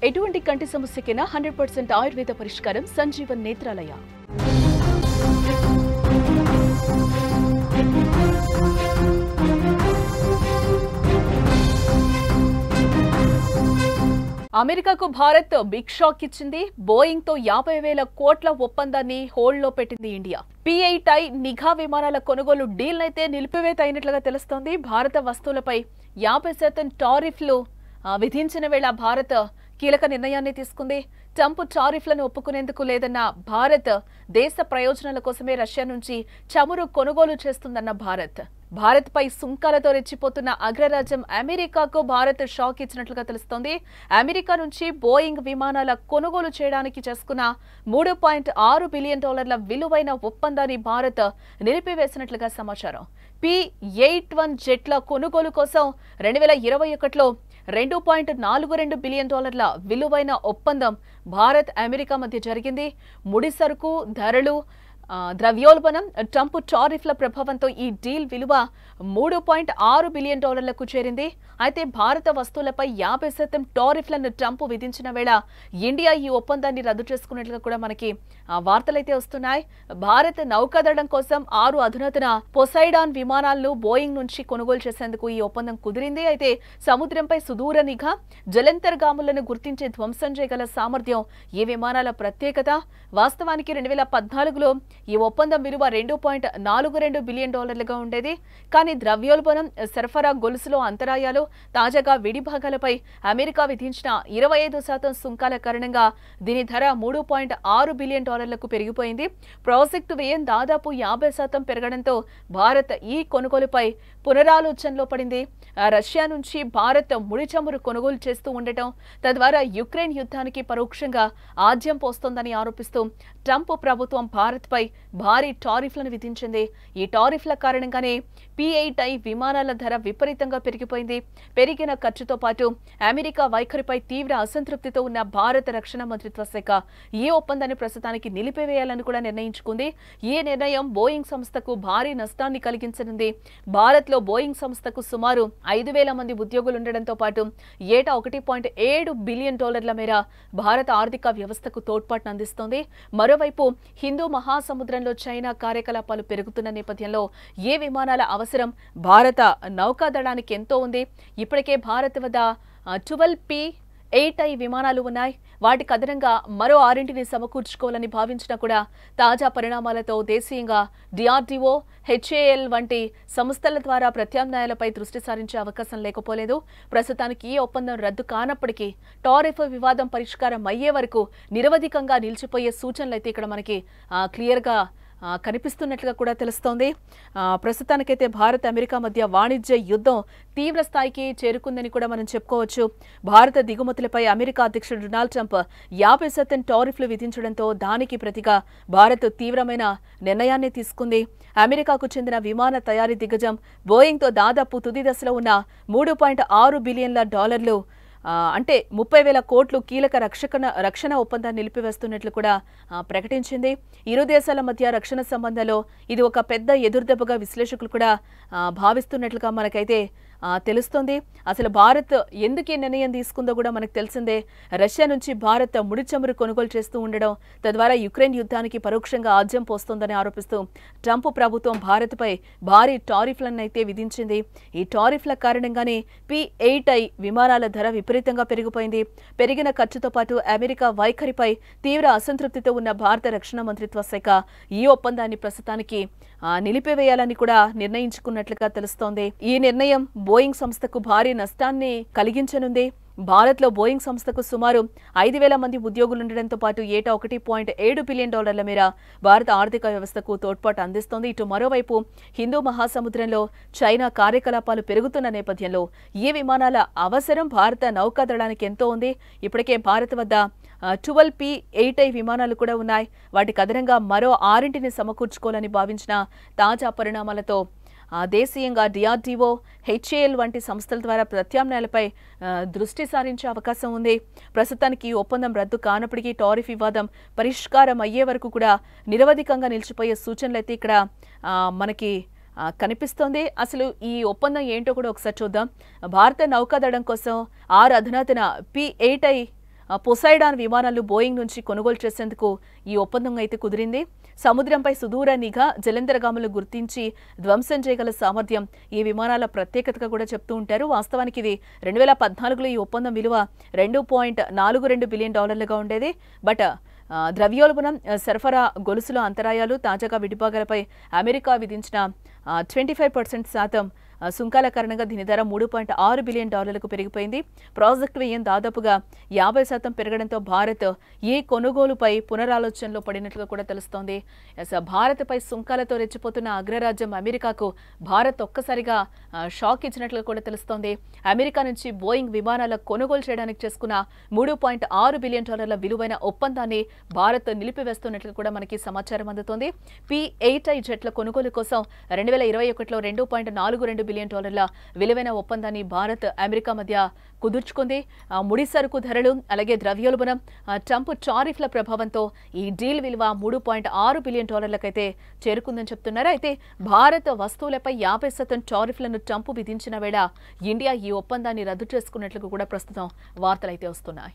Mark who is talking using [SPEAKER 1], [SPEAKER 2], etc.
[SPEAKER 1] ఎటువంటి కంటి సమస్యకైనా 100% ఆయుర్వేద పరిష్కారం సంజీవన్ నేత్రాలయ. అమెరికాకు భారత్ బిగ్ షాక్ ఇచ్చింది. బోయింగ్ తో 50,000 కోట్ల ఒప్పందాన్ని హోల్డ్లో పెట్టింది ఇండియా. P8I నిఘా విమానాల కొనుగోలు డీల్ అయితే నిలిపివేత అయినట్లుగా తెలుస్తోంది. భారత వస్తువులపై 50% టారిఫ్లు విధించిన వేళ భారత్ కీలక నిర్ణయాన్ని తీసుకుంది. ట్రంప్ టారిఫ్లను ఒప్పుకునేందుకు లేదన్న భారత్ దేశ ప్రయోజనాల కోసమే రష్యా నుంచి చమురు కొనుగోలు చేస్తుందన్న భారత్ పై సుంకాలతో రెచ్చిపోతున్న అగ్రరాజ్యం అమెరికాకు భారత్ షాక్ ఇచ్చినట్లుగా తెలుస్తోంది. అమెరికా నుంచి బోయింగ్ విమానాల కొనుగోలు చేయడానికి చేసుకున్న $3.6 బిలియన్ విలువైన ఒప్పందాన్ని భారత్ నిలిపివేసినట్లుగా సమాచారం. P-81 జెట్ల కొనుగోలు కోసం 2021లో $2.42 బిలియన్ విలువైన ఒప్పందం భారత్ అమెరికా మధ్య జరిగింది. ముడిసరుకు ధరలు, ద్రవ్యోల్బణం, ట్రంప్ టారిఫ్ల ప్రభావంతో ఈ డీల్ విలువ $3.6 బిలియన్ చేరింది. అయితే భారత వస్తువులపై 50% టారిఫ్లను ట్రంప్ విధించిన వేళ ఇండియా ఈ ఒప్పందాన్ని రద్దు చేసుకున్నట్లుగా కూడా మనకి వార్తలైతే వస్తున్నాయి. భారత్ నౌకాదళం కోసం 6 అధునాతన పొసైడాన్ విమానాలను బోయింగ్ నుంచి కొనుగోలు చేసేందుకు ఈ ఒప్పందం కుదిరింది. అయితే సముద్రంపై సుదూర నిఘా, జలంతర్గాములను గుర్తించే ధ్వంసం చేయగల సామర్థ్యం ఈ విమానాల ప్రత్యేకత. వాస్తవానికి 2014లో ఈ ఒప్పందం విలువ $2.42 బిలియన్ ఉండేది. కానీ ద్రవ్యోల్బణం, సరఫరా గొలుసులో అంతరాయాలు, తాజాగా విడిభాగాలపై అమెరికా విధించిన 25% సుంకాల కారణంగా దీని ధర $3.6 బిలియన్ పెరిగిపోయింది. ప్రాజెక్టు వ్యయం దాదాపు 50% పెరగడంతో భారత్ ఈ కొనుగోలుపై పునరాలోచనలో పడింది. రష్యా నుంచి భారత్ ముడి చమురు కొనుగోలు చేస్తూ ఉండటం, తద్వారా యుక్రెయిన్ యుద్ధానికి పరోక్షంగా ఆజ్యం పోస్తోందని ఆరోపిస్తూ ట్రంప్ ప్రభుత్వం భారత్పై భారీ టారిఫ్లను విధించింది. ఈ టారిఫ్ల కారణంగానే P8I విమానాల ధర విపరీతంగా పెరిగిపోయింది. పెరిగిన ఖర్చుతో పాటు అమెరికా వైఖరిపై తీవ్ర అసంతృప్తితో ఉన్న భారత రక్షణ మంత్రిత్వ శాఖ ఈ ఒప్పందాన్ని ప్రస్తుతానికి నిలిపివేయాలని కూడా నిర్ణయించుకుంది. ఈ నిర్ణయం బోయింగ్ సంస్థకు భారీ నష్టాన్ని కలిగించనుంది. భారత్లో బోయింగ్ సంస్థకు సుమారు 5,000 మంది ఉద్యోగులు ఉండడంతో పాటు ఏటా $1.7 బిలియన్ మేర భారత ఆర్థిక వ్యవస్థకు తోడ్పాటును అందిస్తోంది. మరోవైపు హిందూ మహాసముద్రంలో చైనా కార్యకలాపాలు పెరుగుతున్న నేపథ్యంలో ఏ విమానాల అవసరం భారత నౌకాదళానికి ఎంతో ఉంది. ఇప్పటికే భారత్ వద్ద 12 P-8I విమానాలు ఉన్నాయి. వాటికి అదనంగా మరో 6ని సమకూర్చుకోవాలని భావించినా కూడా తాజా పరిణామాలతో దేశీయంగా DRDO, HAL వంటి సంస్థల ద్వారా ప్రత్యామ్నాయాలపై దృష్టి సారించే అవకాశం లేకపోలేదు. ప్రస్తుతానికి ఈ ఒప్పందం రద్దు కానప్పటికీ టారిఫ్ వివాదం పరిష్కారం అయ్యే వరకు నిరవధికంగా నిలిచిపోయే సూచనలైతే ఇక్కడ మనకి క్లియర్గా కనిపిస్తున్నట్లుగా కూడా తెలుస్తోంది. ప్రస్తుతానికైతే భారత్ అమెరికా మధ్య వాణిజ్య యుద్ధం తీవ్ర స్థాయికి చేరుకుందని కూడా మనం చెప్పుకోవచ్చు. భారత దిగుమతులపై అమెరికా అధ్యక్షుడు డొనాల్డ్ ట్రంప్ 50% టారిఫ్లు విధించడంతో దానికి ప్రతిగా భారత్ తీవ్రమైన నిర్ణయాన్ని తీసుకుంది. అమెరికాకు చెందిన విమాన తయారీ దిగ్గజం బోయింగ్తో దాదాపు తుది దశలో ఉన్న $3.6 బిలియన్ అంటే 30,000 కోట్లు కీలక రక్షణ ఒప్పందాన్ని నిలిపివేస్తున్నట్లు కూడా ప్రకటించింది. ఇరు దేశాల మధ్య రక్షణ సంబంధాల్లో ఇది ఒక పెద్ద ఎదురుదెబ్బగా విశ్లేషకులు కూడా భావిస్తున్నట్లుగా మనకైతే తెలుస్తోంది. అసలు భారత్ ఎందుకు ఈ నిర్ణయం తీసుకుందో కూడా మనకు తెలిసిందే. రష్యా నుంచి భారత్ ముడి చమురు కొనుగోలు చేస్తూ ఉండడం, తద్వారా యుక్రెయిన్ యుద్ధానికి పరోక్షంగా ఆజ్యం పోస్తోందని ఆరోపిస్తూ ట్రంప్ ప్రభుత్వం భారత్పై భారీ టారిఫ్లను అయితే విధించింది. ఈ టారిఫ్ల కారణంగానే P-8I విమానాల ధర విపరీతంగా పెరిగిపోయింది. పెరిగిన ఖర్చుతో పాటు అమెరికా వైఖరిపై తీవ్ర అసంతృప్తితో ఉన్న భారత రక్షణ మంత్రిత్వ శాఖ ఈ ఒప్పందాన్ని ప్రస్తుతానికి నిలిపివేయాలని కూడా నిర్ణయించుకున్నట్లుగా తెలుస్తోంది. ఈ నిర్ణయం బోయింగ్ సంస్థకు భారీ నష్టాన్ని కలిగించనుంది. భారత్లో బోయింగ్ సంస్థకు సుమారు 5,000 మంది ఉద్యోగులు ఉండడంతో పాటు ఏటా $1.7 బిలియన్ మేర భారత ఆర్థిక వ్యవస్థకు తోడ్పాటు అందిస్తోంది. ఇటు మరోవైపు హిందూ మహాసముద్రంలో చైనా కార్యకలాపాలు పెరుగుతున్న నేపథ్యంలో ఈ విమానాల అవసరం భారత నౌకాదళానికి ఎంతో ఉంది. ఇప్పటికే భారత్ వద్ద 12 P-8I విమానాలు కూడా ఉన్నాయి. వాటికి అదనంగా మరో 6ని సమకూర్చుకోవాలని భావించిన తాజా పరిణామాలతో దేశీయంగా DRDO, HAL వంటి సంస్థల ద్వారా ప్రత్యామ్నాయాలపై దృష్టి సారించే అవకాశం ఉంది. ప్రస్తుతానికి ఈ ఒప్పందం రద్దు కానప్పటికీ టారిఫ్ వివాదం పరిష్కారం అయ్యే వరకు కూడా నిరవధికంగా నిలిచిపోయే సూచనలు అయితే ఇక్కడ మనకి కనిపిస్తోంది. అసలు ఈ ఒప్పందం ఏంటో కూడా ఒకసారి చూద్దాం. భారత నౌకాదళం కోసం 6 అధునాతన P-8I పొసైడాన్ విమానాలు బోయింగ్ నుంచి కొనుగోలు చేసేందుకు ఈ ఒప్పందం అయితే కుదిరింది. సముద్రంపై సుదూర నిఘా జలంతర్గాములను గుర్తించి ధ్వంసం చేయగల సామర్థ్యం ఈ విమానాల ప్రత్యేకతగా కూడా చెప్తూ ఉంటారు. వాస్తవానికి ఇది 2014లో ఈ ఒప్పందం విలువ $2.42 బిలియన్ ఉండేది. బట్ ద్రవ్యోల్బణం, సరఫరా గొలుసుల అంతరాయాలు, తాజాగా విడిభాగాలపై అమెరికా విధించిన 25% సుంకాల కారణంగా దీని ధర $3.6 బిలియన్ పెరిగిపోయింది. ప్రాజెక్టు వ్యయం దాదాపుగా 50% పెరగడంతో భారత్ ఈ కొనుగోలుపై పునరాలోచనలో పడినట్లుగా కూడా తెలుస్తోంది. భారత్పై సుంకాలతో రెచ్చిపోతున్న అగ్రరాజ్యం అమెరికాకు భారత్ ఒక్కసారిగా షాక్ ఇచ్చినట్లుగా కూడా తెలుస్తోంది. అమెరికా నుంచి బోయింగ్ విమానాల కొనుగోలు చేయడానికి చేసుకున్న $3.6 బిలియన్ విలువైన ఒప్పందాన్ని భారత్ నిలిపివేస్తున్నట్లు కూడా మనకి సమాచారం అందుతోంది. P-8I జెట్ల కొనుగోలు కోసం 2021లో $2.42 బిలియన్ విలువైన ఒప్పందాన్ని భారత్, అమెరికా మధ్య కుదుర్చుకుంది. ముడి సరుకు ధరలు, అలాగే ద్రవ్యోల్బణం, ట్రంప్ టారిఫ్ల ప్రభావంతో ఈ డీల్ విలువ $3.6 బిలియన్ అయితే చేరుకుందని చెప్తున్నారు. అయితే భారత్ వస్తువులపై 50% టారిఫ్లను ట్రంప్ విధించిన వేళ ఇండియా ఈ ఒప్పందాన్ని రద్దు చేసుకున్నట్లు కూడా ప్రస్తుతం వార్తలైతే వస్తున్నాయి.